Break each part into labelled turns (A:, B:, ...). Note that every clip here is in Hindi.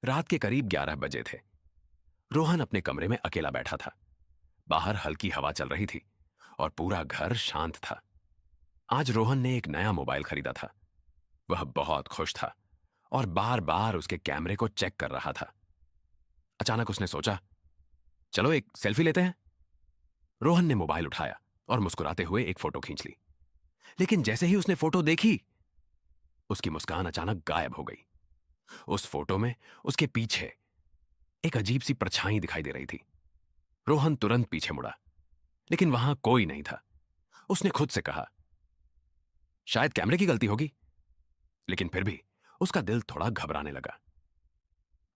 A: रात के करीब 11 बजे थे। रोहन अपने कमरे में अकेला बैठा था। बाहर हल्की हवा चल रही थी और पूरा घर शांत था। आज रोहन ने एक नया मोबाइल खरीदा था। वह बहुत खुश था और बार बार उसके कैमरे को चेक कर रहा था। अचानक उसने सोचा, चलो एक सेल्फी लेते हैं। रोहन ने मोबाइल उठाया और मुस्कुराते हुए एक फोटो खींच ली। लेकिन जैसे ही उसने फोटो देखी, उसकी मुस्कान अचानक गायब हो गई। उस फोटो में उसके पीछे एक अजीब सी परछाई दिखाई दे रही थी। रोहन तुरंत पीछे मुड़ा, लेकिन वहां कोई नहीं था। उसने खुद से कहा, शायद कैमरे की गलती होगी। लेकिन फिर भी उसका दिल थोड़ा घबराने लगा।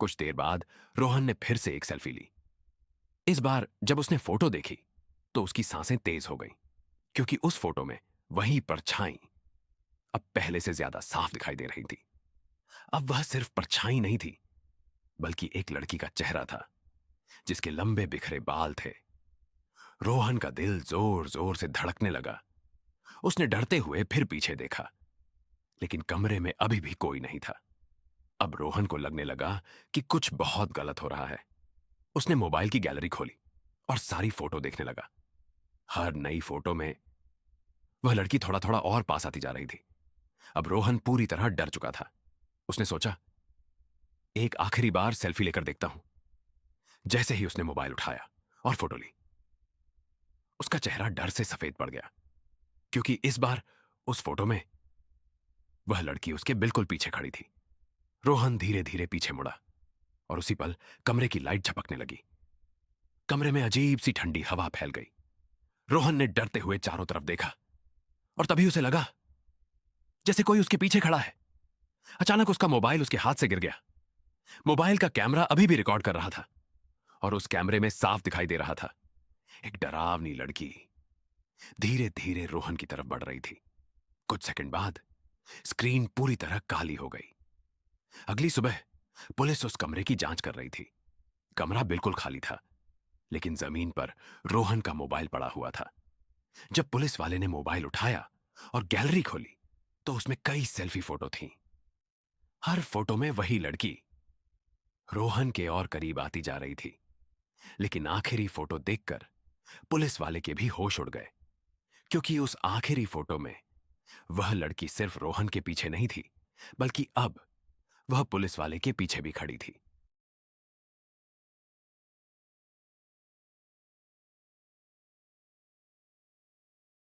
A: कुछ देर बाद रोहन ने फिर से एक सेल्फी ली। इस बार जब उसने फोटो देखी तो उसकी सांसें तेज हो गईं, क्योंकि उस फोटो में वही परछाई अब पहले से ज्यादा साफ दिखाई दे रही थी। अब वह सिर्फ परछाई नहीं थी, बल्कि एक लड़की का चेहरा था, जिसके लंबे बिखरे बाल थे। रोहन का दिल जोर जोर से धड़कने लगा। उसने डरते हुए फिर पीछे देखा, लेकिन कमरे में अभी भी कोई नहीं था। अब रोहन को लगने लगा कि कुछ बहुत गलत हो रहा है। उसने मोबाइल की गैलरी खोली और सारी फोटो देखने लगा। हर नई फोटो में वह लड़की थोड़ा थोड़ा और पास आती जा रही थी। अब रोहन पूरी तरह डर चुका था। उसने सोचा, एक आखिरी बार सेल्फी लेकर देखता हूं। जैसे ही उसने मोबाइल उठाया और फोटो ली, उसका चेहरा डर से सफेद पड़ गया, क्योंकि इस बार उस फोटो में वह लड़की उसके बिल्कुल पीछे खड़ी थी। रोहन धीरे धीरे पीछे मुड़ा और उसी पल कमरे की लाइट झपकने लगी। कमरे में अजीब सी ठंडी हवा फैल गई। रोहन ने डरते हुए चारों तरफ देखा और तभी उसे लगा जैसे कोई उसके पीछे खड़ा है। अचानक उसका मोबाइल उसके हाथ से गिर गया। मोबाइल का कैमरा अभी भी रिकॉर्ड कर रहा था और उस कैमरे में साफ दिखाई दे रहा था, एक डरावनी लड़की धीरे धीरे रोहन की तरफ बढ़ रही थी। कुछ सेकंड बाद स्क्रीन पूरी तरह काली हो गई। अगली सुबह पुलिस उस कमरे की जांच कर रही थी। कमरा बिल्कुल खाली था, लेकिन जमीन पर रोहन का मोबाइल पड़ा हुआ था। जब पुलिस वाले ने मोबाइल उठाया और गैलरी खोली तो उसमें कई सेल्फी फोटो थीं। हर फोटो में वही लड़की रोहन के और करीब आती जा रही थी। लेकिन आखिरी फोटो देखकर पुलिस वाले के भी होश उड़ गए, क्योंकि उस आखिरी फोटो में वह लड़की सिर्फ रोहन के पीछे नहीं थी, बल्कि अब वह पुलिस वाले के पीछे भी खड़ी थी।